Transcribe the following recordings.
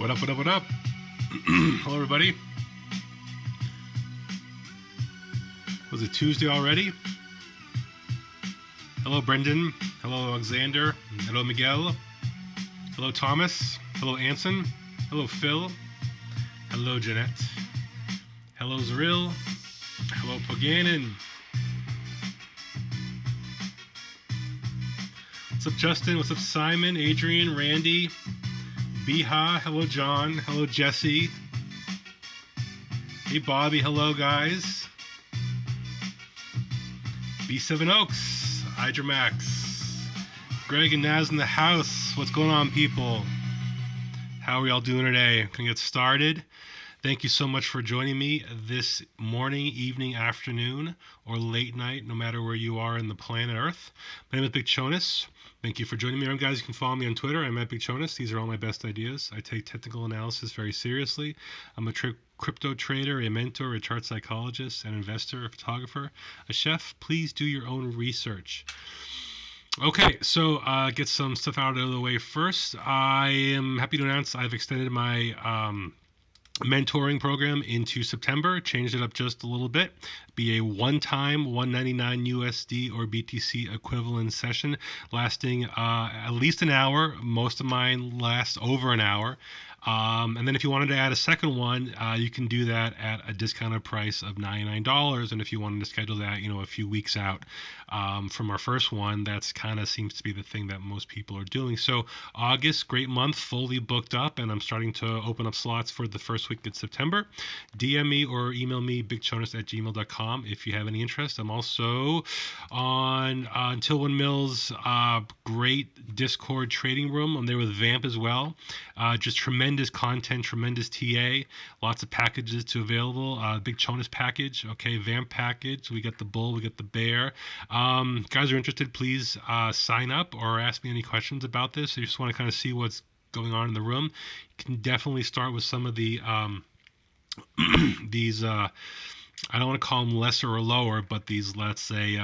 What up, what up, what up? Hello, everybody. Was it Tuesday already? Hello, Brendan. Hello, Alexander. Hello, Miguel. Hello, Thomas. Hello, Anson. Hello, Phil. Hello, Jeanette. Hello, Zaril. Hello, Poganin. What's up, Justin? What's up, Simon, Adrian, Randy, Biha? Hello, John. Hello, Jesse. Hey, Bobby. Hello, guys. B7 Oaks, Idramax, Greg and Naz in the house. What's going on, people? How are y'all doing today? Can we get started? Thank you so much for joining me this morning, evening, afternoon, or late night, no matter where you are in the planet Earth. My name is BigChonis. Thank you for joining me. Remember, guys, you can follow me on Twitter. I'm at BigChonis. These are all my best ideas. I take technical analysis very seriously. I'm a crypto trader, a mentor, a chart psychologist, an investor, a photographer, a chef. Please do your own research. Okay, so get some stuff out of the way first. I am happy to announce I've extended my mentoring program into September, changed it up just a little bit. Be a one-time $199 USD or BTC equivalent session lasting at least an hour. Most of mine last over an hour. And then if you wanted to add a second one, you can do that at a discounted price of $99. And if you wanted to schedule that, a few weeks out from our first one, that's kind of seems to be the thing that most people are doing. So August, great month, fully booked up, and I'm starting to open up slots for the first week in September. DM me or email me, bigchonis@gmail.com, if you have any interest. I'm also on Until One Mills great Discord trading room. I'm there with Vamp as well. Just tremendous content, tremendous TA, lots of packages to available. BigChonis package, okay, Vamp package. We got the bull, we got the bear. Guys are interested, please sign up or ask me any questions about this. If you just want to kind of see what's going on in the room, you can definitely start with some of the these I don't want to call them lesser or lower, but these, let's say,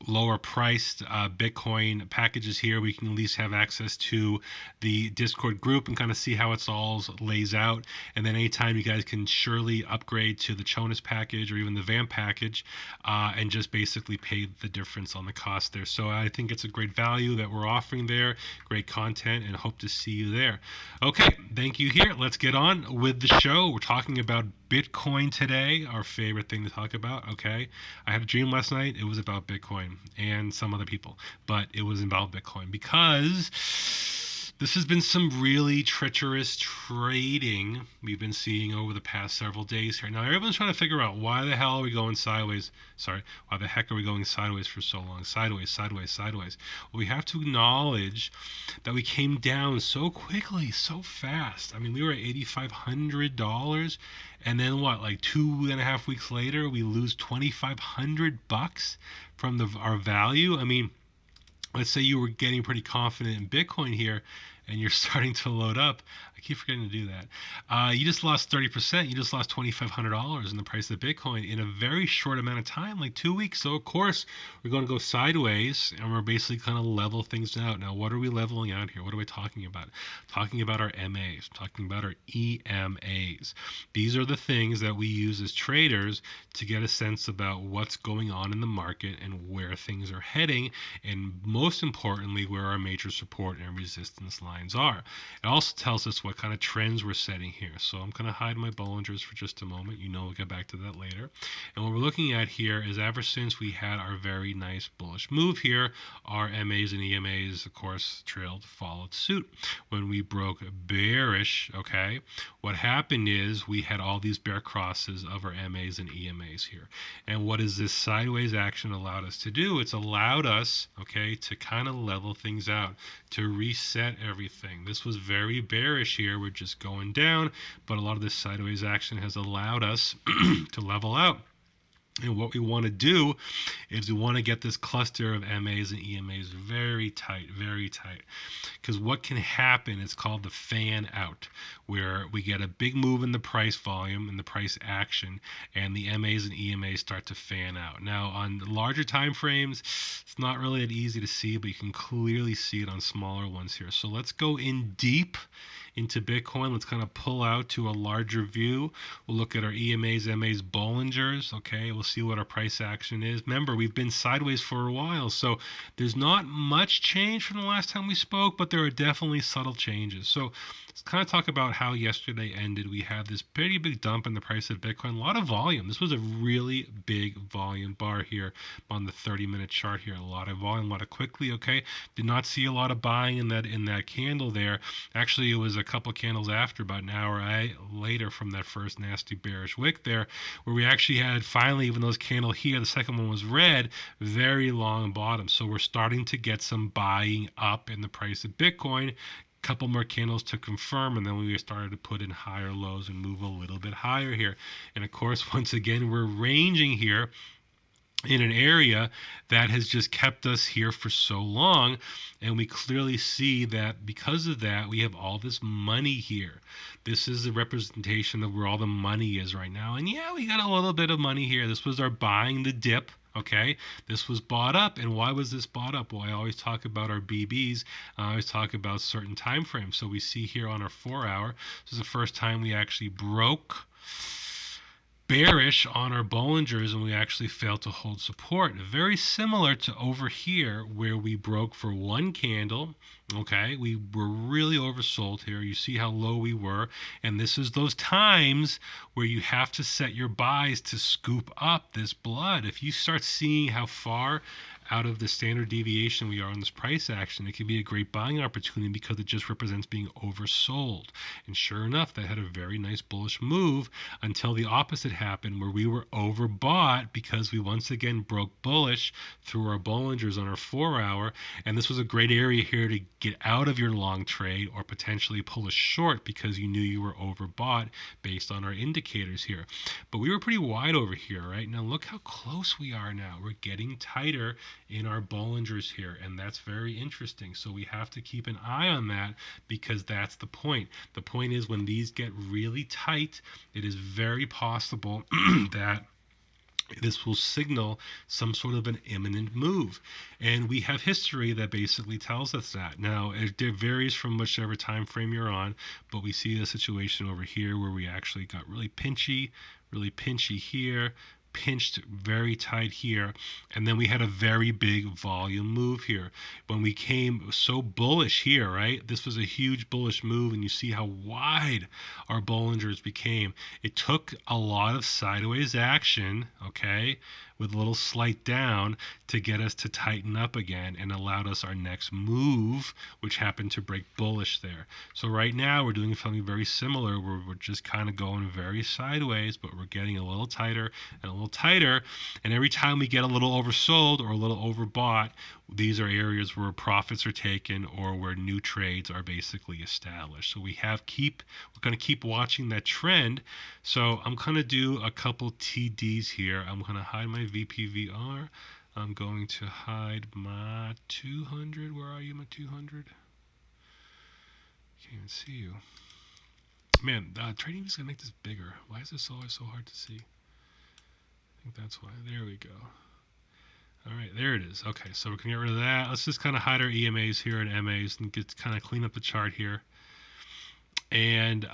lower priced Bitcoin packages here. We can at least have access to the Discord group and kind of see how it's all lays out. And then anytime you guys can surely upgrade to the Chonis package or even the Vamp package and just basically pay the difference on the cost there. So I think it's a great value that we're offering there, great content, and hope to see you there. Okay, thank you here. Let's get on with the show. We're talking about Bitcoin today, our favorite thing to talk about. Okay, I had a dream last night. It was about Bitcoin and some other people, but it was about Bitcoin because this has been some really treacherous trading we've been seeing over the past several days here. Now, everyone's trying to figure out why the hell are we going sideways? Why the heck are we going sideways for so long? Sideways, sideways, sideways. Well, we have to acknowledge that we came down so quickly, so fast. I mean, we were at $8,500, and then what? Like 2.5 weeks later, we lose $2,500 from our value. I mean, let's say you were getting pretty confident in Bitcoin here and you're starting to load up. I keep forgetting to do that. You just lost 30%. You just lost $2,500 in the price of Bitcoin in a very short amount of time, like 2 weeks. So, of course, we're going to go sideways and we're basically kind of level things out. Now, what are we leveling out here? What are we talking about? Talking about our MAs, talking about our EMAs. These are the things that we use as traders to get a sense about what's going on in the market and where things are heading, and most importantly, where our major support and resistance lines are. It also tells us what kind of trends we're setting here. So I'm going to hide my Bollingers for just a moment. We'll get back to that later. And what we're looking at here is ever since we had our very nice bullish move here, our MAs and EMAs, of course, followed suit. When we broke bearish, okay, what happened is we had all these bear crosses of our MAs and EMAs here. And what is this sideways action allowed us to do? It's allowed us, okay, to kind of level things out, to reset everything. This was very bearish here. We're just going down, but a lot of this sideways action has allowed us to level out. And what we want to do is we want to get this cluster of MAs and EMAs very tight, very tight. Because what can happen is called the fan out, where we get a big move in the price volume and the price action, and the MAs and EMAs start to fan out. Now, on larger time frames, it's not really that easy to see, but you can clearly see it on smaller ones here. So let's go in deep into Bitcoin. Let's kind of pull out to a larger view. We'll look at our EMAs, MAs, Bollingers. Okay, we'll see what our price action is. Remember, we've been sideways for a while, so there's not much change from the last time we spoke, but there are definitely subtle changes. So let's kind of talk about how yesterday ended. We had this pretty big dump in the price of Bitcoin. A lot of volume. This was a really big volume bar here on the 30-minute chart here. A lot of volume, a lot of quickly. Okay, did not see a lot of buying in that candle there. Actually, it was a couple candles after, about an hour later from that first nasty bearish wick there, where we actually had finally, even though this candle here, the second one was red, very long bottom. So we're starting to get some buying up in the price of Bitcoin. Couple more candles to confirm, and then we started to put in higher lows and move a little bit higher here. And of course, once again, we're ranging here in an area that has just kept us here for so long, and we clearly see that because of that we have all this money here. This is a representation of where all the money is right now, and yeah, we got a little bit of money here. This was our buying the dip. Okay, this was bought up. And why was this bought up? Well, I always talk about our BBs. I always talk about certain time frames. So we see here on our 4-hour, this is the first time we actually broke bearish on our Bollingers, and we actually failed to hold support. Very similar to over here where we broke for one candle. Okay, we were really oversold here. You see how low we were, and this is those times where you have to set your buys to scoop up this blood. If you start seeing how far out of the standard deviation we are on this price action, it can be a great buying opportunity because it just represents being oversold. And sure enough, that had a very nice bullish move until the opposite happened, where we were overbought because we once again broke bullish through our Bollingers on our 4-hour. And this was a great area here to get out of your long trade or potentially pull a short because you knew you were overbought based on our indicators here. But we were pretty wide over here, right? Now look how close we are now. We're getting tighter in our Bollingers here, and that's very interesting. So we have to keep an eye on that because that's the point. The point is when these get really tight, it is very possible that this will signal some sort of an imminent move. And we have history that basically tells us that. Now, it varies from whichever time frame you're on, but we see the situation over here where we actually got really pinchy here, pinched very tight here, and then we had a very big volume move here. When we came so bullish here, right? This was a huge bullish move, and you see how wide our Bollingers became. It took a lot of sideways action, okay, with a little slight down to get us to tighten up again and allowed us our next move, which happened to break bullish there. So right now we're doing something very similar where we're just kind of going very sideways, but we're getting a little tighter and a little tighter. And every time we get a little oversold or a little overbought, these are areas where profits are taken or where new trades are basically established. So we're going to keep watching that trend. So I'm going to do a couple TDs here. I'm going to hide my VPVR. I'm going to hide my 200. Where are you, my 200? Can't even see you. Man, trading is going to make this bigger. Why is this always so hard to see? I think that's why. There we go. All right, there it is. Okay, so we can get rid of that. Let's just kind of hide our EMAs here and MAs and get kind of clean up the chart here. And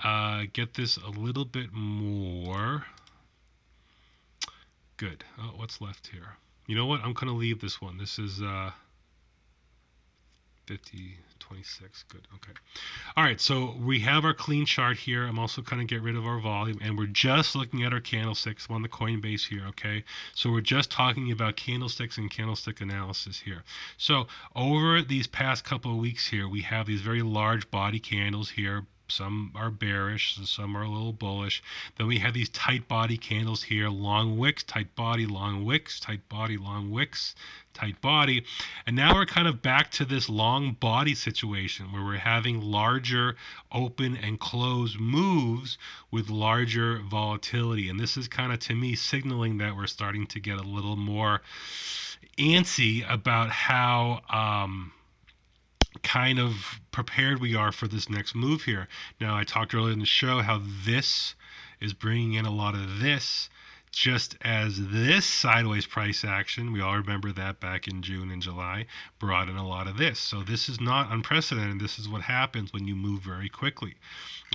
get this a little bit more. Good. Oh, what's left here? You know what? I'm going to leave this one. This is 50.26. Good. Okay. All right. So we have our clean chart here. I'm also going to get rid of our volume, and we're just looking at our candlesticks on the Coinbase here. Okay. So we're just talking about candlesticks and candlestick analysis here. So over these past couple of weeks here, we have these very large body candles here. Some are bearish, and some are a little bullish. Then we have these tight body candles here, long wicks, tight body, long wicks, tight body, long wicks, tight body. And now we're kind of back to this long body situation where we're having larger open and close moves with larger volatility. And this is kind of, to me, signaling that we're starting to get a little more antsy about how kind of prepared we are for this next move here. Now, I talked earlier in the show how this is bringing in a lot of this just as this sideways price action, we all remember that back in June and July, brought in a lot of this. So this is not unprecedented. This is what happens when you move very quickly.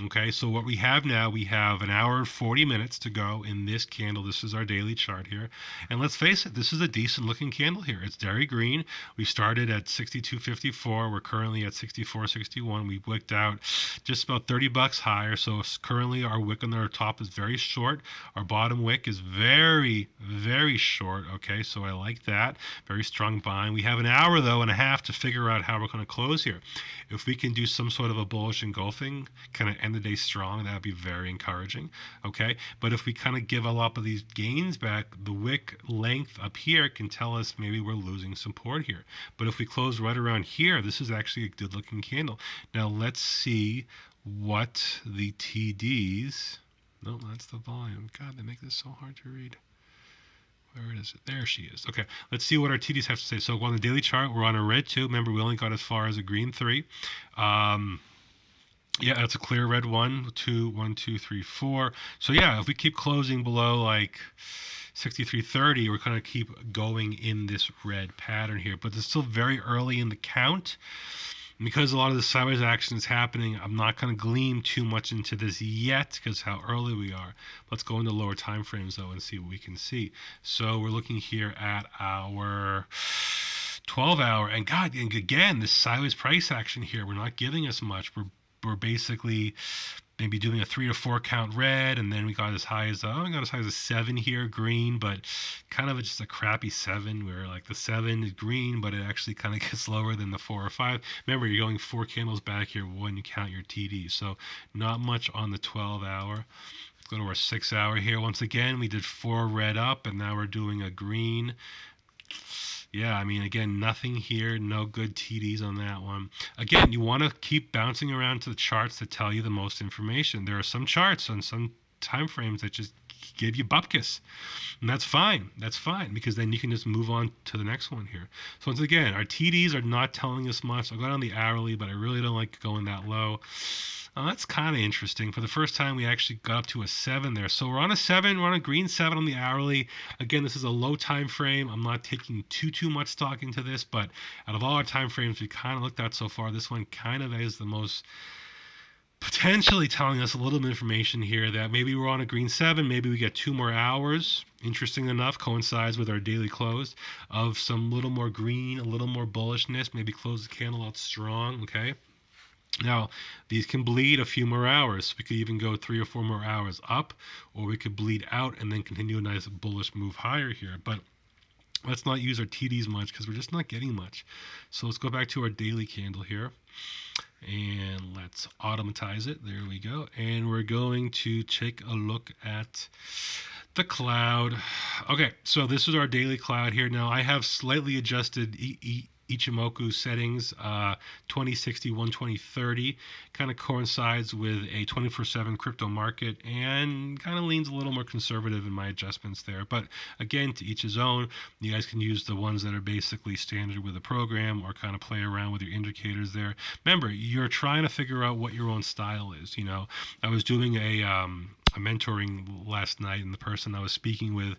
Okay, so what we have now, we have an hour and 40 minutes to go in this candle. This is our daily chart here. And let's face it, this is a decent looking candle here. It's very green. We started at 62.54. We're currently at 64.61. We wicked out just about 30 bucks higher. So currently our wick on our top is very short. Our bottom wick is very, very short. Okay, so I like that. Very strong buying. We have an hour, though, and a half to figure out how we're going to close here. If we can do some sort of a bullish engulfing, kind of end the day strong, that would be very encouraging. Okay, but if we kind of give a lot of these gains back, the wick length up here can tell us maybe we're losing support here. But if we close right around here, this is actually a good looking candle. Now let's see what the TDs. No, that's the volume. God, they make this so hard to read. Where is it? There she is. Okay, let's see what our TDs have to say. So on the daily chart, we're on a red 2. Remember, we only got as far as a green 3. Yeah, that's a clear red 1, 2, 1, 2, 3, 4. So yeah, if we keep closing below like 63.30, we're going to keep going in this red pattern here. But it's still very early in the count. And because a lot of the sideways action is happening, I'm not going to glean too much into this yet because how early we are. Let's go into lower time frames though and see what we can see. So we're looking here at our 12-hour, and God, and again, this sideways price action here, we're not giving us much. We're basically maybe doing a 3 to 4 count red, and then we got as high as we got as high as a 7 here, green, but kind of just a crappy 7 where like the 7 is green, but it actually kind of gets lower than the 4 or 5. Remember, you're going 4 candles back here when you count your TD, so not much on the 12-hour. Let's go to our 6-hour here. Once again, we did 4 red up, and now we're doing a green. Yeah, I mean, again, nothing here, no good TDs on that one. Again, you want to keep bouncing around to the charts to tell you the most information. There are some charts on some time frames that just give you bupkis, and that's fine. That's fine, because then you can just move on to the next one here. So once again, our TDs are not telling us much. I'll go down the hourly, but I really don't like going that low. That's kind of interesting. For the first time, we actually got up to a 7 there. So we're on a 7. We're on a green 7 on the hourly. Again, this is a low time frame. I'm not taking too much stock into this, but out of all our time frames we kind of looked at so far, this one kind of is the most potentially telling us a little bit of information here that maybe we're on a green 7. Maybe we get 2 more hours. Interesting enough, coincides with our daily close of some little more green, a little more bullishness. Maybe close the candle out strong. Okay. Now, these can bleed a few more hours. We could even go 3 or 4 more hours up, or we could bleed out and then continue a nice bullish move higher here. But let's not use our TDs much because we're just not getting much. So let's go back to our daily candle here. And let's automatize it. There we go. And we're going to take a look at the cloud. Okay, so this is our daily cloud here. Now, I have slightly adjusted Ichimoku settings, 2060, 12030, kind of coincides with a 24/7 crypto market and kind of leans a little more conservative in my adjustments there. But again, to each his own. You guys can use the ones that are basically standard with the program or kind of play around with your indicators there. Remember, you're trying to figure out what your own style is. You know, I was doing a mentoring last night, and the person I was speaking with,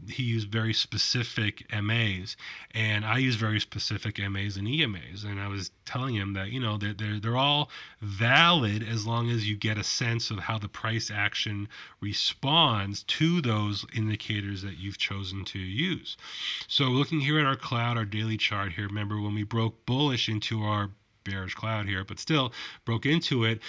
he used very specific MAs, and I use very specific MAs and EMAs. And I was telling him that, you know, they're all valid as long as you get a sense of how the price action responds to those indicators that you've chosen to use. So looking here at our cloud, our daily chart here, remember when we broke bullish into our bearish cloud here, but still broke into it.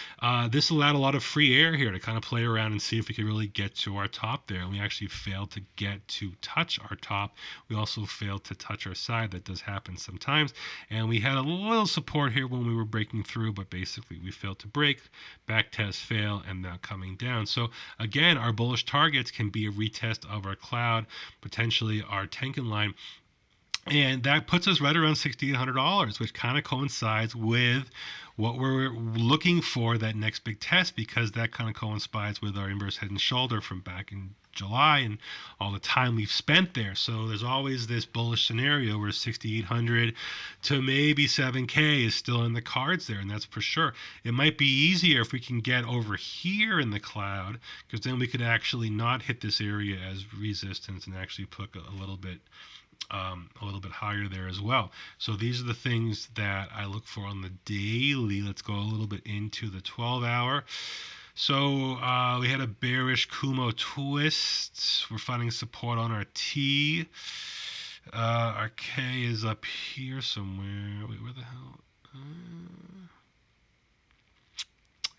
This allowed a lot of free air here to kind of play around and see if we could really get to our top there. And we actually failed to get to touch our top. We also failed to touch our side. That does happen sometimes. And we had a little support here when we were breaking through, but basically we failed to break, back test, fail, and now coming down. So again, our bullish targets can be a retest of our cloud, potentially our Tenkan line. And that puts us right around $6,800, which kind of coincides with what we're looking for, that next big test, because that kind of coincides with our inverse head and shoulder from back in July and all the time we've spent there. So there's always this bullish scenario where 6,800 to maybe 7K is still in the cards there, and that's for sure. It might be easier if we can get over here in the cloud, because then we could actually not hit this area as resistance and actually put a little bit higher there as well. So these are the things that I look for on the daily. Let's go a little bit into the 12-hour. So we had a bearish Kumo twist. We're finding support on our T. Our K is up here somewhere. Wait, where the hell?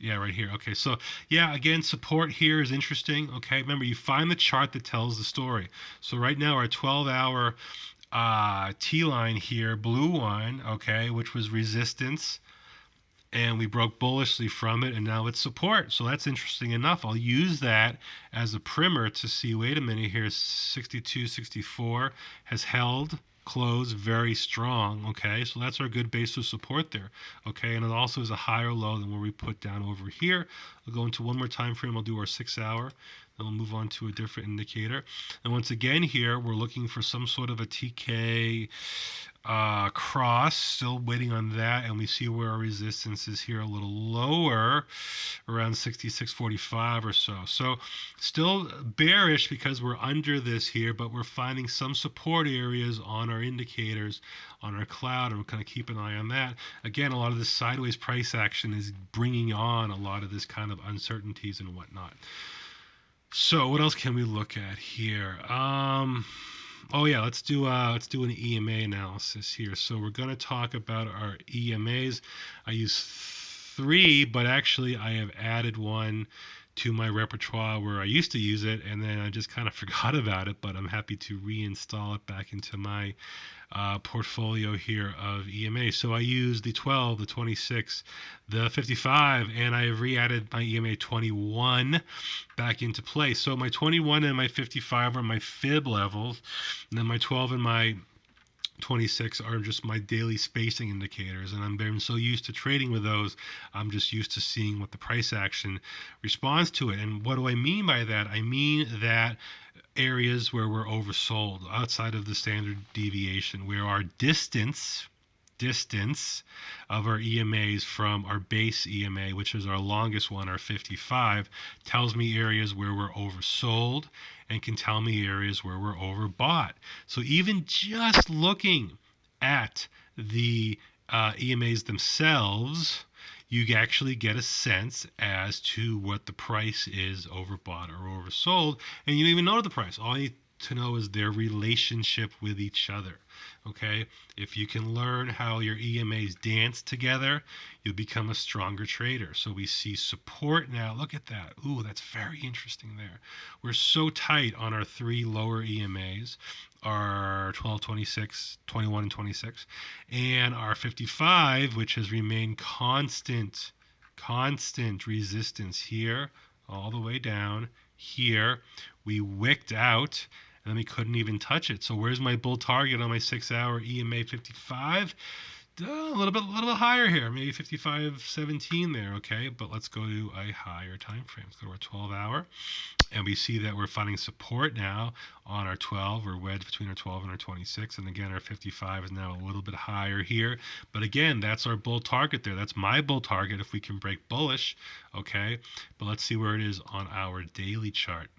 Yeah, right here. Okay, so yeah, again, support here is interesting. Okay, remember, you find the chart that tells the story. So right now, our 12-hour T line here, blue one, okay, which was resistance, and we broke bullishly from it, and now it's support. So that's interesting enough. I'll use that as a primer to see, wait a minute here, 62, 64 has held, closed very strong. Okay, so that's our good base of support there. Okay, and it also is a higher low than where we put down over here. We'll go into one more time frame. I'll do our 6-hour. Then we'll move on to a different indicator. And once again here, we're looking for some sort of a TK cross, still waiting on that, and we see where our resistance is here a little lower, around 66.45 or so. So still bearish because we're under this here, but we're finding some support areas on our indicators on our cloud, and we're kind of keep an eye on that. Again, a lot of this sideways price action is bringing on a lot of this kind of uncertainties and whatnot. So what else can we look at here? Oh yeah, let's do an EMA analysis here. So we're going to talk about our EMAs. I use 3, but actually I have added one to my repertoire where I used to use it, and then I just kind of forgot about it, but I'm happy to reinstall it back into my portfolio here of EMA. So I use the 12, the 26, the 55, and I have re-added my EMA 21 back into play. So my 21 and my 55 are my fib levels, and then my 12 and my 26 are just my daily spacing indicators, and I'm been so used to trading with those, I'm just used to seeing what the price action responds to it. And what do I mean by that? I mean that areas where we're oversold outside of the standard deviation, where our distance of our EMAs from our base EMA, which is our longest one, our 55, tells me areas where we're oversold and can tell me areas where we're overbought. So even just looking at the EMAs themselves, you actually get a sense as to what the price is overbought or oversold, and you don't even know the price. All you need to know is their relationship with each other. Okay, if you can learn how your EMAs dance together, you'll become a stronger trader. So we see support now. Look at that. Ooh, that's very interesting there. We're so tight on our 3 lower EMAs, our 12, 26, 21, and 26, and our 55, which has remained constant resistance here, all the way down here. We wicked out, and then we couldn't even touch it. So where's my bull target on my 6-hour EMA 55? A little bit higher here, maybe 55.17 there. Okay, but let's go to a higher time frame. Let's go to our 12-hour, and we see that we're finding support now on our 12. We're wedged between our 12 and our 26, and again our 55 is now a little bit higher here. But again, that's our bull target there. That's my bull target if we can break bullish. Okay, but let's see where it is on our daily chart.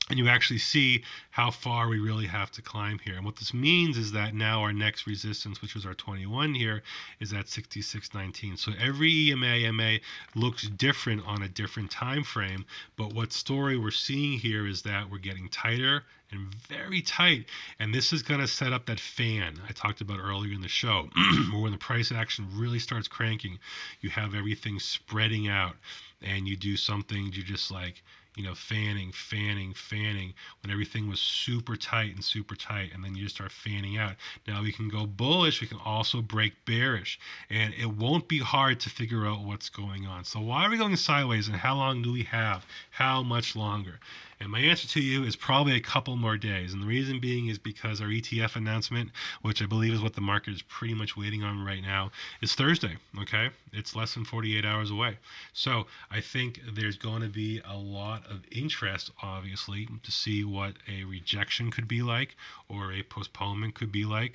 And you actually see how far we really have to climb here. And what this means is that now our next resistance, which was our 21 here, is at 66.19. So every EMA looks different on a different time frame. But what story we're seeing here is that we're getting tighter and very tight. And this is going to set up that fan I talked about earlier in the show, where when the price action really starts cranking, you have everything spreading out, and you do something, you just like, fanning when everything was super tight, and then you just start fanning out. Now we can go bullish, we can also break bearish, and it won't be hard to figure out what's going on. So why are we going sideways, and how long do we have? How much longer? And my answer to you is probably a couple more days. And the reason being is because our ETF announcement, which I believe is what the market is pretty much waiting on right now, is Thursday. Okay. It's less than 48 hours away. So I think there's going to be a lot of interest, obviously, to see what a rejection could be like or a postponement could be like.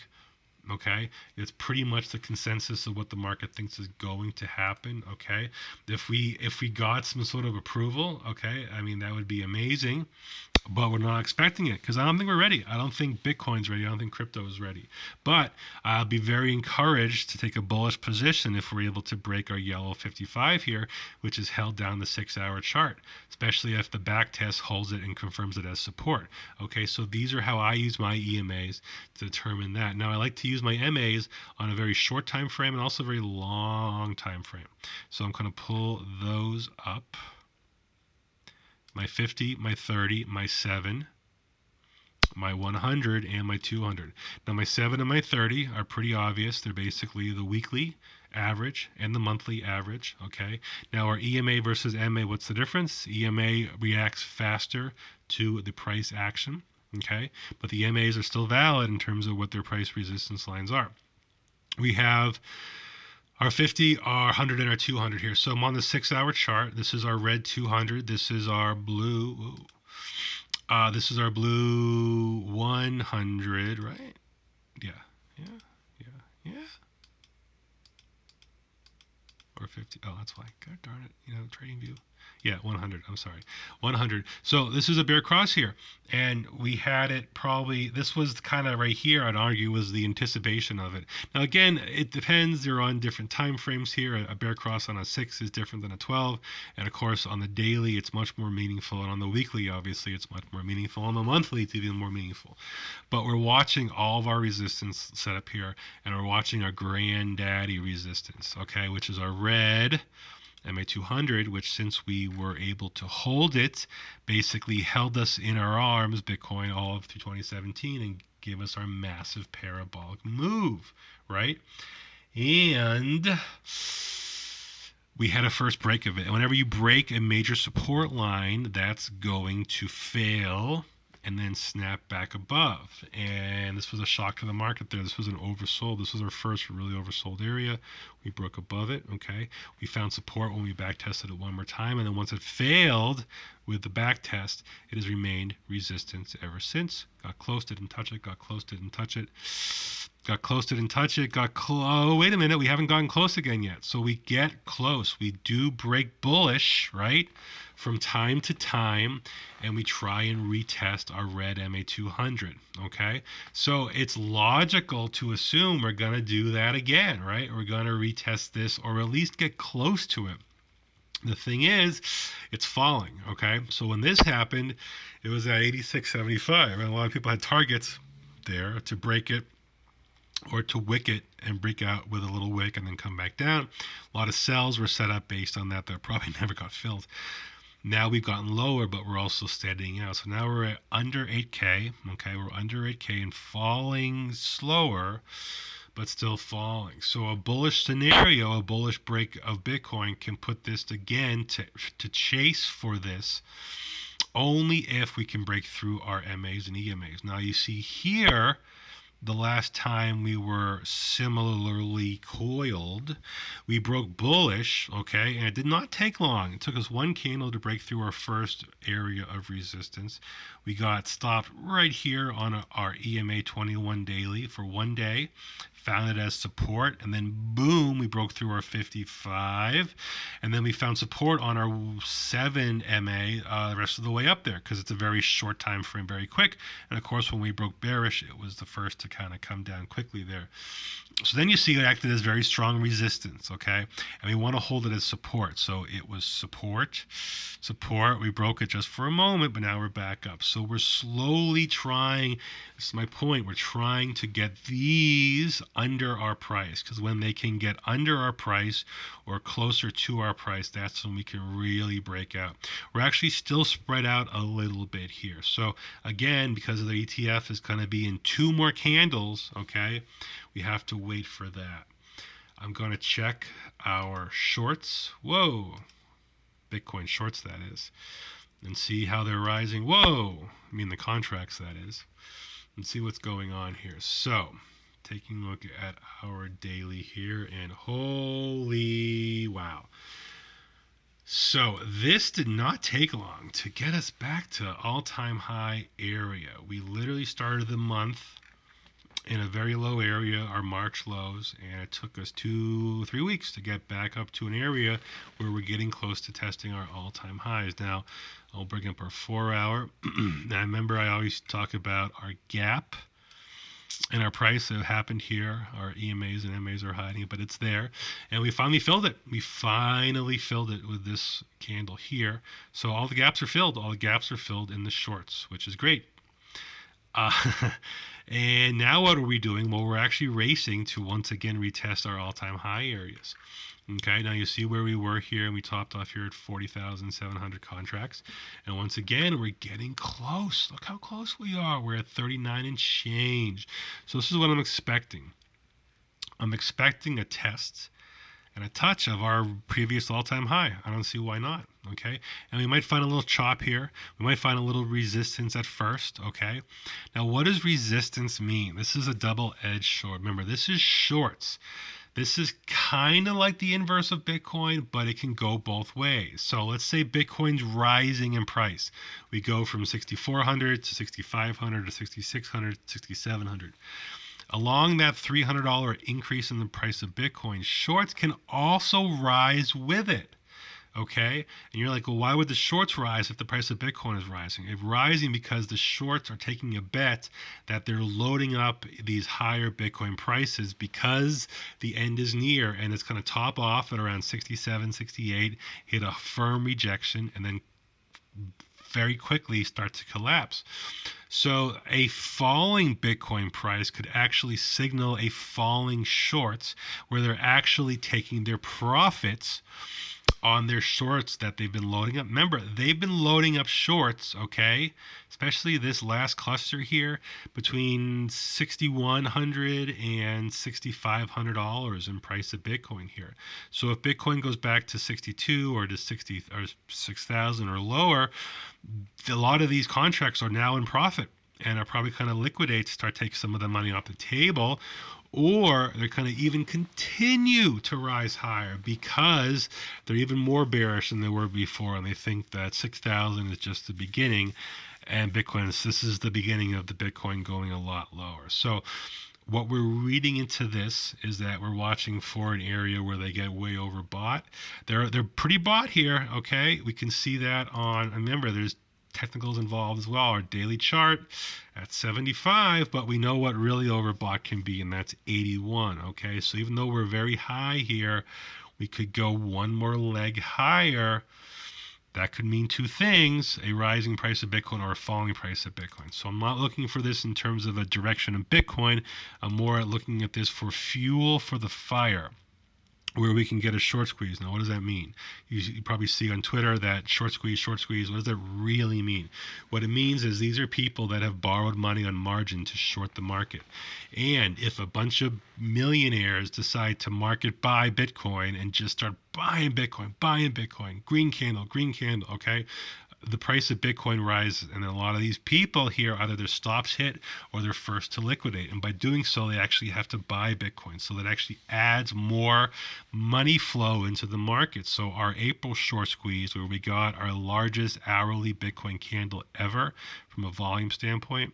Okay, it's pretty much the consensus of what the market thinks is going to happen. Okay, if we got some sort of approval, okay, I mean that would be amazing, but we're not expecting it because I don't think we're ready. I don't think Bitcoin's ready. I don't think crypto is ready. But I'll be very encouraged to take a bullish position if we're able to break our yellow 55 here, which is held down the 6-hour chart, especially if the back test holds it and confirms it as support. Okay, so these are how I use my EMAs to determine that. Now I like to use my MAs on a very short time frame and also a very long time frame. So I'm going to pull those up. My 50, my 30, my 7, my 100, and my 200. Now my 7 and my 30 are pretty obvious. They're basically the weekly average and the monthly average. Okay. Now our EMA versus MA, what's the difference? EMA reacts faster to the price action. Okay. But the MAs are still valid in terms of what their price resistance lines are. We have our 50, our 100, and our 200 here. So I'm on the 6-hour chart. This is our red 200. This is our blue. This is our blue 100, right? Yeah, yeah, yeah, yeah. Or 50. Oh, that's why. God darn it. Trading view. Yeah, 100. I'm sorry. 100. So this is a bear cross here. And we had it probably, this was kind of right here, I'd argue, was the anticipation of it. Now, again, it depends. They're on different time frames here. A bear cross on a 6 is different than a 12. And of course, on the daily, it's much more meaningful. And on the weekly, obviously, it's much more meaningful. On the monthly, it's even more meaningful. But we're watching all of our resistance set up here. And we're watching our granddaddy resistance, okay, which is our red MA200, which since we were able to hold it, basically held us in our arms, Bitcoin, all of through 2017 and gave us our massive parabolic move, right? And we had a first break of it. And whenever you break a major support line, that's going to fail and then snap back above. And this was a shock to the market there. This was an oversold. This was our first really oversold area. We broke above it, okay? We found support when we back tested it one more time. And then once it failed with the back test, it has remained resistance ever since. Got close, didn't touch it, got close, didn't touch it. Got close, didn't touch it, got close. Oh, wait a minute, we haven't gotten close again yet. So we get close. We do break bullish, right? From time to time, and we try and retest our red MA200, okay? So it's logical to assume we're going to do that again, right? We're going to retest this or at least get close to it. The thing is, it's falling, okay? So when this happened, it was at 86.75, and a lot of people had targets there to break it or to wick it and break out with a little wick and then come back down. A lot of sells were set up based on that probably never got filled. Now we've gotten lower, but we're also steadying out. So now we're at under 8K. Okay, we're under 8K and falling slower, but still falling. So a bullish scenario, a bullish break of Bitcoin can put this again to chase for this only if we can break through our MAs and EMAs. Now you see here, the last time we were similarly coiled, we broke bullish, okay, and it did not take long. It took us one candle to break through our first area of resistance. We got stopped right here on our EMA 21 daily for one day, found it as support, and then boom, we broke through our 55, and then we found support on our 7 MA the rest of the way up there because it's a very short time frame, very quick. And of course, when we broke bearish, it was the first to kind of come down quickly there. So then you see it acted as very strong resistance, okay? And we want to hold it as support. So it was support. We broke it just for a moment, but now we're back up. So we're slowly trying, this is my point, we're trying to get these under our price, because when they can get under our price or closer to our price, that's when we can really break out. We're actually still spread out a little bit here. So again, because the ETF is going to be in 2 more candles, okay, we have to wait for that. I'm going to check our shorts. Whoa, Bitcoin shorts, that is. and see how they're rising. Whoa! I mean the contracts, that is. And see what's going on here. So, taking a look at our daily here, and holy wow. So this did not take long to get us back to all-time high area. We literally started the month in a very low area, our March lows, and it took us 2-3 weeks to get back up to an area where we're getting close to testing our all-time highs. Now, I'll bring up our 4-hour. Now, remember, I always talk about our gap and our price that happened here. Our EMAs and MAs are hiding, but it's there. And we finally filled it. We finally filled it with this candle here. So all the gaps are filled. All the gaps are filled in the shorts, which is great. Uh, and now what are we doing? Well, we're actually racing to once again retest our all-time high areas. Okay, now you see where we were here, and we topped off here at 40,700 contracts. And once again, we're getting close. Look how close we are. We're at 39 and change. So this is what I'm expecting. I'm expecting a test and a touch of our previous all-time high. I don't see why not. Okay, and we might find a little chop here. We might find a little resistance at first. Okay, now what does resistance mean? This is a double-edged sword. Remember, this is shorts. This is kind of like the inverse of Bitcoin, but it can go both ways. So let's say Bitcoin's rising in price. We go from 6,400 to 6,500 to 6,600 to 6,700. Along that $300 increase in the price of Bitcoin, shorts can also rise with it. Okay? And you're like, well, why would the shorts rise if the price of Bitcoin is rising? It's rising because the shorts are taking a bet that they're loading up these higher Bitcoin prices because the end is near, and it's going to top off at around 67, 68, hit a firm rejection, and then very quickly start to collapse. So a falling Bitcoin price could actually signal a falling shorts where they're actually taking their profits on their shorts that they've been loading up. Remember, they've been loading up shorts, okay? Especially this last cluster here between $6,100 and $6,500 in price of Bitcoin here. So if Bitcoin goes back to 62 or to 60 or 6,000 or lower, a lot of these contracts are now in profit and are probably kind of liquidate to start taking some of the money off the table, or they're going to even continue to rise higher because they're even more bearish than they were before, and they think that 6,000 is just the beginning, and this is the beginning of the Bitcoin going a lot lower. So what we're reading into this is that we're watching for an area where they get way overbought. They're pretty bought here, okay? We can see that on, remember, there's technicals involved as well. Our daily chart at 75, but we know what really overbought can be, and that's 81. Okay, so even though we're very high here, we could go one more leg higher. That could mean two things: a rising price of Bitcoin or a falling price of Bitcoin. So I'm not looking for this in terms of a direction of Bitcoin. I'm more looking at this for fuel for the fire, where we can get a short squeeze. Now, what does that mean? You probably see on Twitter that short squeeze, short squeeze. What does that really mean? What it means is these are people that have borrowed money on margin to short the market. And if a bunch of millionaires decide to market buy Bitcoin and just start buying Bitcoin, green candle, okay? The price of Bitcoin rises, and a lot of these people here, either their stops hit or they're first to liquidate. And by doing so, they actually have to buy Bitcoin. So that actually adds more money flow into the market. So our April short squeeze, where we got our largest hourly Bitcoin candle ever from a volume standpoint,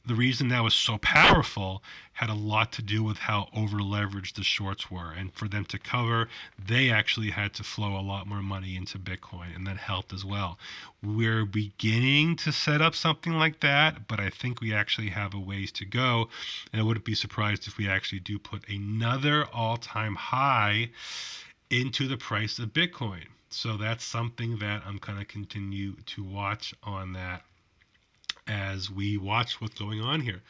the reason that was so powerful had a lot to do with how over leveraged the shorts were. And for them to cover, they actually had to flow a lot more money into Bitcoin, and that helped as well. We're beginning to set up something like that, but I think we actually have a ways to go. And I wouldn't be surprised if we actually do put another all-time high into the price of Bitcoin. So that's something that I'm going to continue to watch on that as we watch what's going on here.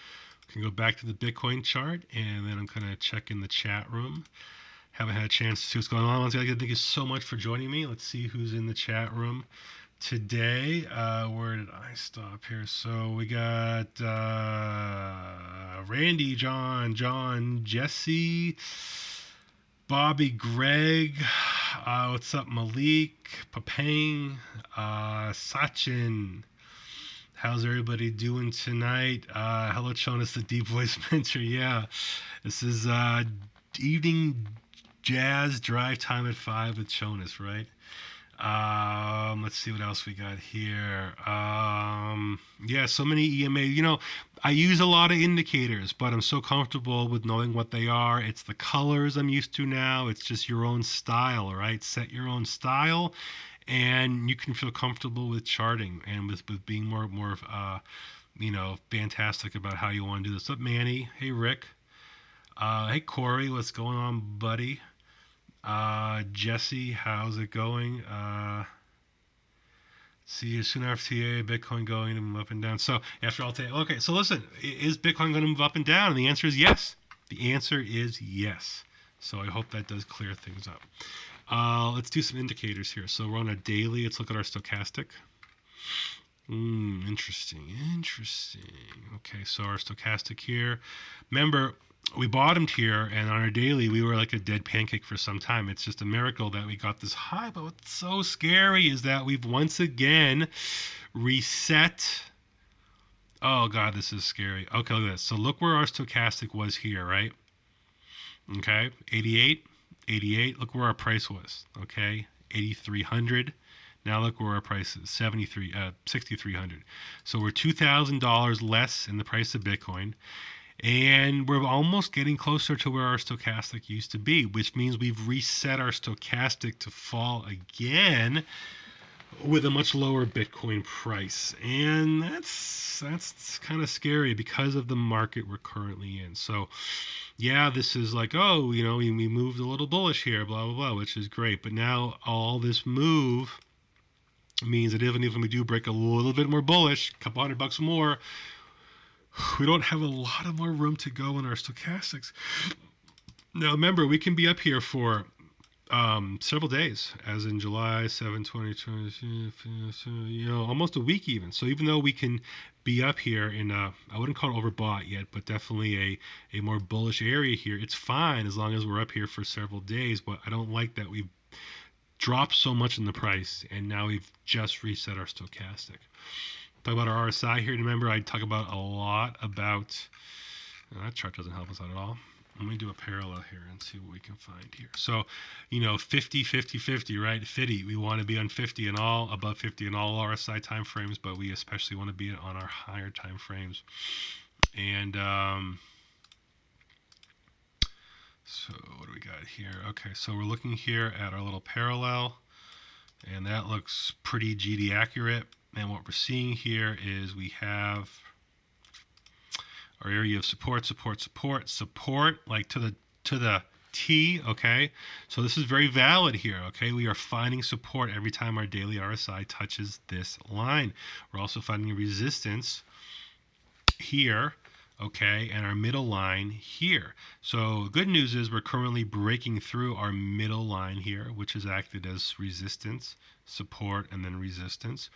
We can go back to the Bitcoin chart, and then I'm going to check in the chat room. Haven't had a chance to see what's going on. Once again, thank you so much for joining me. Let's see who's in the chat room today. Where did I stop here? So we got Randy, John, Jesse, Bobby, Greg, What's up, Malik, Papang, Sachin? How's everybody doing tonight? Hello, Chonis, the deep voice mentor. Yeah, this is evening jazz drive time at 5 with Chonis, right? Let's see what else we got here. Yeah, so many EMA. I use a lot of indicators, but I'm so comfortable with knowing what they are. It's the colors I'm used to now. It's just your own style, right? Set your own style, and you can feel comfortable with charting and with being more fantastic about how you want to do this. What's up, Manny? Hey, Rick. Hey, Corey. What's going on, buddy? Jesse, how's it going? See you soon after TA, Bitcoin going to move up and down. So after all, okay. So listen, is Bitcoin going to move up and down? And the answer is yes. The answer is yes. So I hope that does clear things up. Let's do some indicators here. So we're on a daily. Let's look at our stochastic. Interesting. Okay, so our stochastic here. Remember, we bottomed here, and on our daily, we were like a dead pancake for some time. It's just a miracle that we got this high. But what's so scary is that we've once again reset. Oh, God, this is scary. Okay, look at this. So look where our stochastic was here, right? Okay, 88, 88. Look where our price was. Okay, 8,300. Now look where our price is, 6,300. So we're $2,000 less in the price of Bitcoin. And we're almost getting closer to where our stochastic used to be, which means we've reset our stochastic to fall again with a much lower Bitcoin price. And that's kind of scary because of the market we're currently in. So yeah, this is like, oh, we moved a little bullish here, blah, blah, blah, which is great. But now all this move means that even if we do break a little bit more bullish, a couple $100 more, we don't have a lot of more room to go in our stochastics. Now, remember, we can be up here for several days, as in July 7, 2020, almost a week even. So even though we can be up here in I wouldn't call it overbought yet, but definitely a more bullish area here, it's fine as long as we're up here for several days. But I don't like that we've dropped so much in the price, and now we've just reset our stochastic. Talk about our RSI here. Remember, I talk about a lot about that chart doesn't help us out at all. Let me do a parallel here and see what we can find here. So, 50, 50, 50, right? 50. We want to be on 50 and all, above 50 in all RSI time frames, but we especially want to be on our higher time frames. And so what do we got here? Okay, so we're looking here at our little parallel, and that looks pretty GD accurate. And what we're seeing here is we have our area of support, like to the T, okay? So this is very valid here, okay? We are finding support every time our daily RSI touches this line. We're also finding resistance here, okay, and our middle line here. So good news is we're currently breaking through our middle line here, which has acted as resistance, support, and then resistance.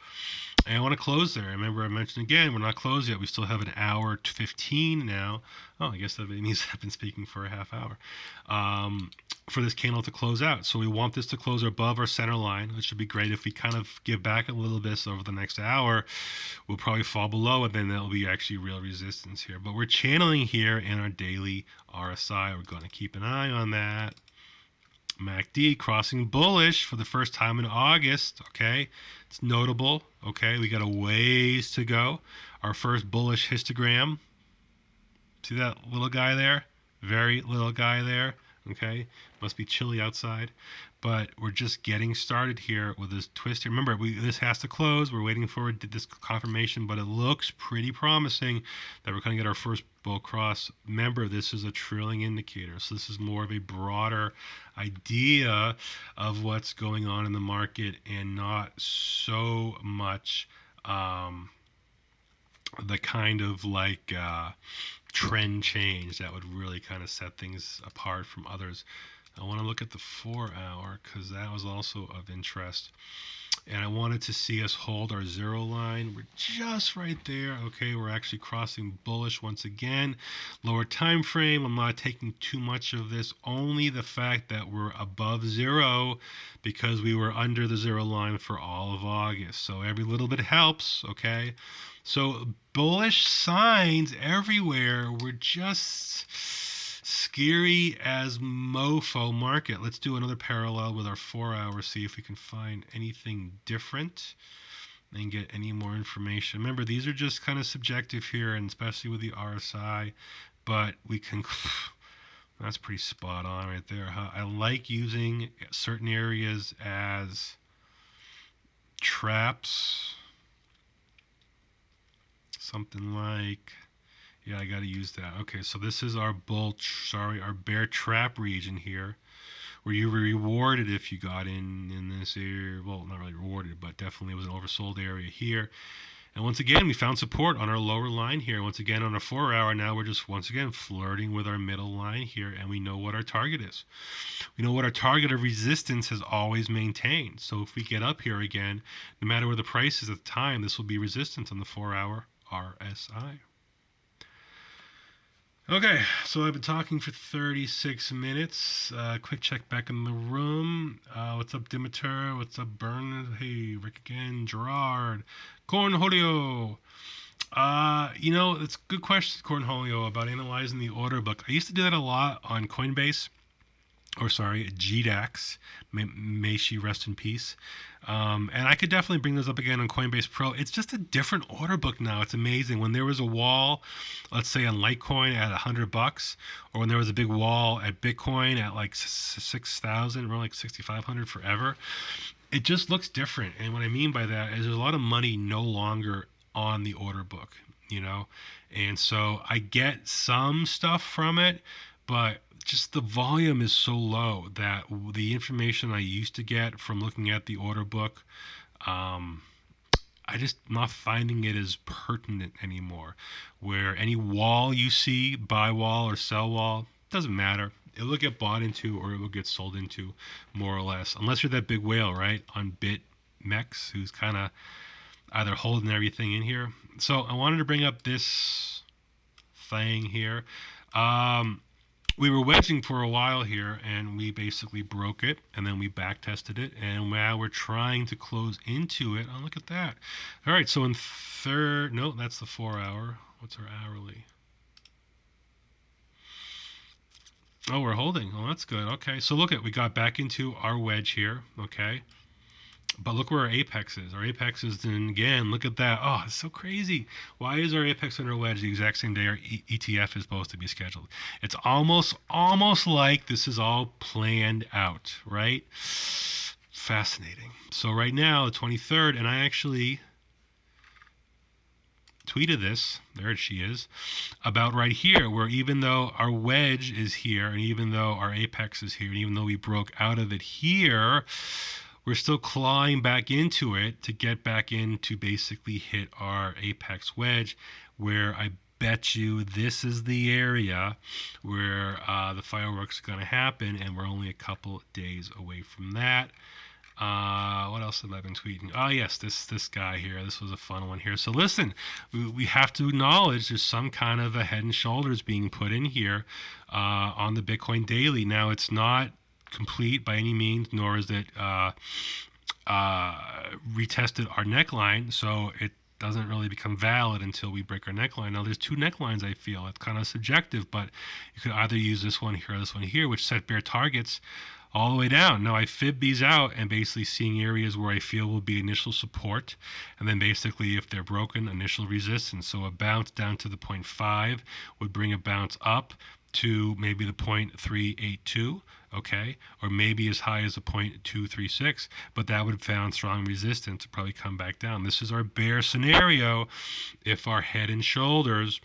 And I want to close there. Remember, I mentioned again, we're not closed yet. We still have an hour to 15 now. Oh, I guess that means I've been speaking for a half hour. For this candle to close out. So we want this to close above our center line, which would be great. If we kind of give back a little bit, so over the next hour, we'll probably fall below, and then there'll be actually real resistance here. But we're channeling here in our daily RSI. We're going to keep an eye on that. MACD crossing bullish for the first time in August, okay? It's notable, okay? We got a ways to go. Our first bullish histogram. See that little guy there? Very little guy there, okay? Must be chilly outside. But we're just getting started here with this twist here. Remember, this has to close. We're waiting for this confirmation, but it looks pretty promising that we're going to get our first bull cross. Remember, this is a trailing indicator, so this is more of a broader idea of what's going on in the market and not so much the kind of trend change that would really kind of set things apart from others. I want to look at the 4-hour because that was also of interest. And I wanted to see us hold our zero line. We're just right there. Okay, we're actually crossing bullish once again. Lower time frame. I'm not taking too much of this. Only the fact that we're above zero because we were under the zero line for all of August. So every little bit helps. Okay, so bullish signs everywhere. We're just scary as mofo market. Let's do another parallel with our 4-hour, see if we can find anything different and get any more information. Remember, these are just kind of subjective here, and especially with the RSI, but we can that's pretty spot on right there, huh? I like using certain areas as traps, something like, yeah, I got to use that. Okay, so this is our our bear trap region here, where you were rewarded if you got in this area. Well, not really rewarded, but definitely it was an oversold area here. And once again, we found support on our lower line here. Once again, on a 4-hour, now we're just once again flirting with our middle line here, and we know what our target is. We know what our target of resistance has always maintained. So if we get up here again, no matter where the price is at the time, this will be resistance on the 4-hour RSI. Okay, so I've been talking for 36 minutes. Quick check back in the room. What's up, Dimitar? What's up, Bernard? Hey, Rick again. Gerard. Cornholio. It's a good question, Cornholio, about analyzing the order book. I used to do that a lot on Coinbase. Or sorry, GDAX. May she rest in peace. And I could definitely bring this up again on Coinbase Pro. It's just a different order book now. It's amazing. When there was a wall, let's say on Litecoin at $100, or when there was a big wall at Bitcoin at like 6,000, or like 6,500 forever, it just looks different. And what I mean by that is there's a lot of money no longer on the order book, you know? And so I get some stuff from it, but just the volume is so low that the information I used to get from looking at the order book, I just not finding it as pertinent anymore. Where any wall you see, buy wall or sell wall, doesn't matter. It will get bought into or it will get sold into, more or less. Unless you're that big whale, right? On BitMEX, who's kind of either holding everything in here. So I wanted to bring up this thing here. We were wedging for a while here, and we basically broke it, and then we back tested it, and now we're trying to close into it. Oh, look at that. All right, so in third, no, that's the 4-hour. What's our hourly? Oh, we're holding. Oh, that's good. Okay, so look at, we got back into our wedge here, okay? But look where our apex is. Our apex is, then again, look at that. Oh, it's so crazy. Why is our apex and our wedge the exact same day our ETF is supposed to be scheduled? It's almost like this is all planned out, right? Fascinating. So right now, the 23rd, and I actually tweeted this, there she is, about right here, where even though our wedge is here, and even though our apex is here, and even though we broke out of it here, we're still clawing back into it to get back in to basically hit our apex wedge, where I bet you this is the area where the fireworks are going to happen, and we're only a couple days away from that. What else have I been tweeting? Oh yes, this guy here. This was a fun one here. So listen, we have to acknowledge there's some kind of a head and shoulders being put in here on the Bitcoin daily. Now it's not complete by any means, nor is it retested our neckline, so it doesn't really become valid until we break our neckline. Now there's two necklines, I feel. It's kind of subjective, but you could either use this one here or this one here, which set bear targets all the way down. Now I fib these out and basically seeing areas where I feel will be initial support, and then basically if they're broken, initial resistance. So a bounce down to the 0.5 would bring a bounce up to maybe the 0.382, okay, or maybe as high as a 0.236, but that would found strong resistance to probably come back down. This is our bear scenario if our head and shoulders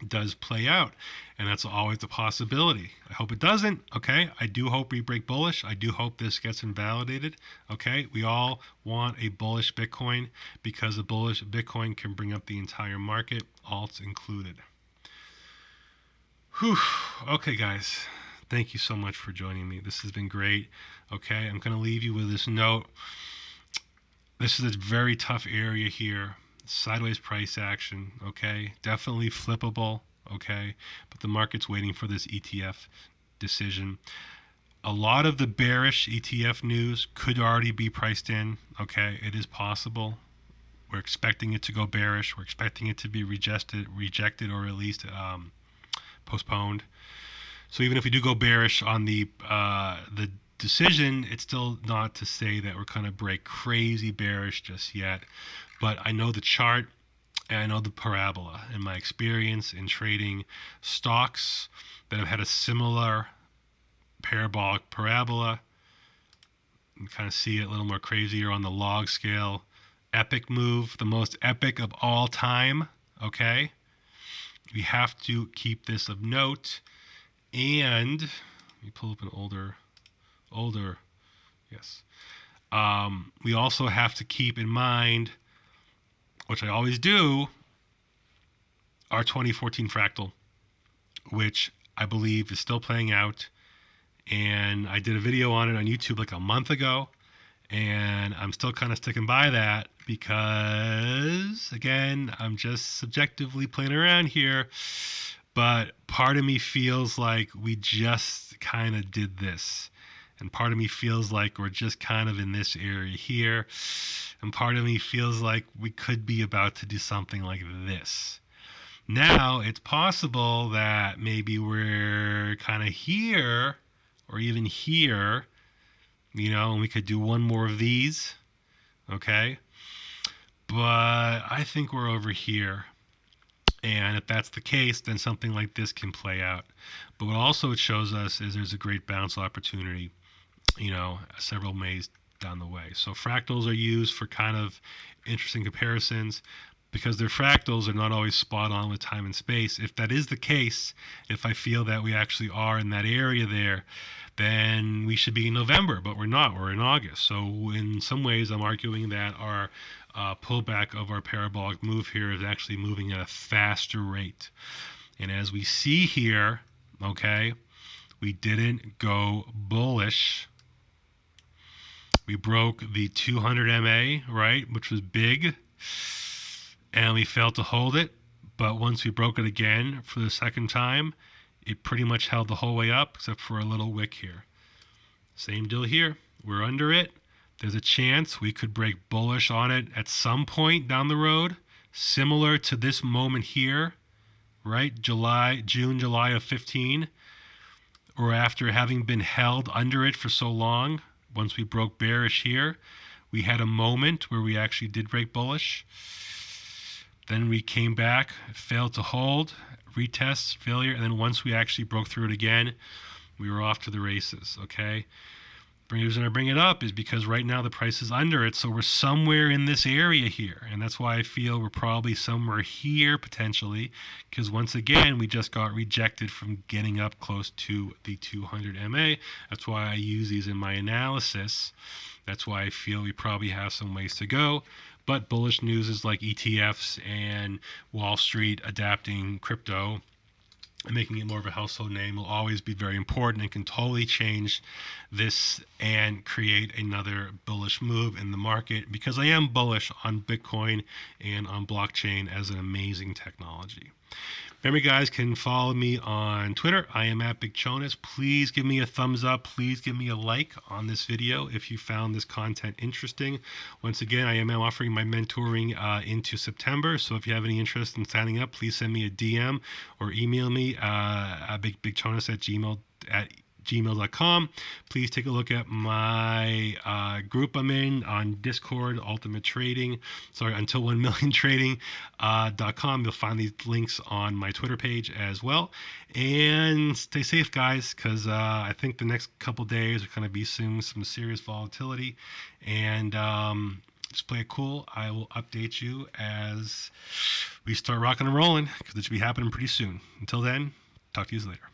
does play out, and that's always a possibility. I hope it doesn't. Okay, I do hope we break bullish. I do hope this gets invalidated. Okay, we all want a bullish Bitcoin because a bullish Bitcoin can bring up the entire market, alts included. Whew. Okay, guys, Thank you so much for joining me. This has been great. Okay, I'm going to leave you with this note. This is a very tough area here. Sideways price action. Okay, definitely flippable. Okay, but the market's waiting for this ETF decision. A lot of the bearish ETF news could already be priced in. Okay, it is possible. We're expecting it to go bearish. We're expecting it to be rejected, or at least postponed. So even if we do go bearish on the decision, it's still not to say that we're going to break crazy bearish just yet. But I know the chart and I know the parabola. In my experience in trading stocks that have had a similar parabolic parabola, you kind of see it a little more crazier on the log scale. Epic move, the most epic of all time. Okay, we have to keep this of note. And let me pull up an older, yes. We also have to keep in mind, which I always do, our 2014 fractal, which I believe is still playing out. And I did a video on it on YouTube like a month ago. And I'm still kind of sticking by that because, again, I'm just subjectively playing around here. But part of me feels like we just kind of did this. And part of me feels like we're just kind of in this area here. And part of me feels like we could be about to do something like this. Now, it's possible that maybe we're kind of here or even here, and we could do one more of these, okay? But I think we're over here. And if that's the case, then something like this can play out. But what also it shows us is there's a great bounce opportunity, several Mays down the way. So fractals are used for kind of interesting comparisons. Because they're fractals, they're not always spot on with time and space. If that is the case, if I feel that we actually are in that area there, then we should be in November, but we're not. We're in August. So in some ways, I'm arguing that our pullback of our parabolic move here is actually moving at a faster rate. And as we see here, okay, we didn't go bullish. We broke the 200 MA, right, which was big. And we failed to hold it. But once we broke it again for the second time, it pretty much held the whole way up except for a little wick here. Same deal here. We're under it. There's a chance we could break bullish on it at some point down the road, similar to this moment here, right? June, July of 15, or after having been held under it for so long. Once we broke bearish here, we had a moment where we actually did break bullish. Then we came back, failed to hold, retest, failure, and then once we actually broke through it again, we were off to the races, okay? The reason I bring it up is because right now the price is under it, so we're somewhere in this area here, and that's why I feel we're probably somewhere here potentially, because once again, we just got rejected from getting up close to the 200 MA. That's why I use these in my analysis. That's why I feel we probably have some ways to go. But bullish news is like ETFs and Wall Street adapting crypto and making it more of a household name will always be very important and can totally change this and create another bullish move in the market, because I am bullish on Bitcoin and on blockchain as an amazing technology. Remember, guys, can follow me on Twitter. I am at BigChonis. Please give me a thumbs up. Please give me a like on this video if you found this content interesting. Once again, I am offering my mentoring into September. So if you have any interest in signing up, please send me a DM or email me at bigchonis@gmail.com. Please take a look at my group I'm in on Discord, Until 1 Million Trading.com. You'll find these links on my Twitter page as well. And stay safe, guys, because I think the next couple days are going to be some serious volatility. And just play it cool. I will update you as we start rocking and rolling, because it should be happening pretty soon. Until then, talk to you later.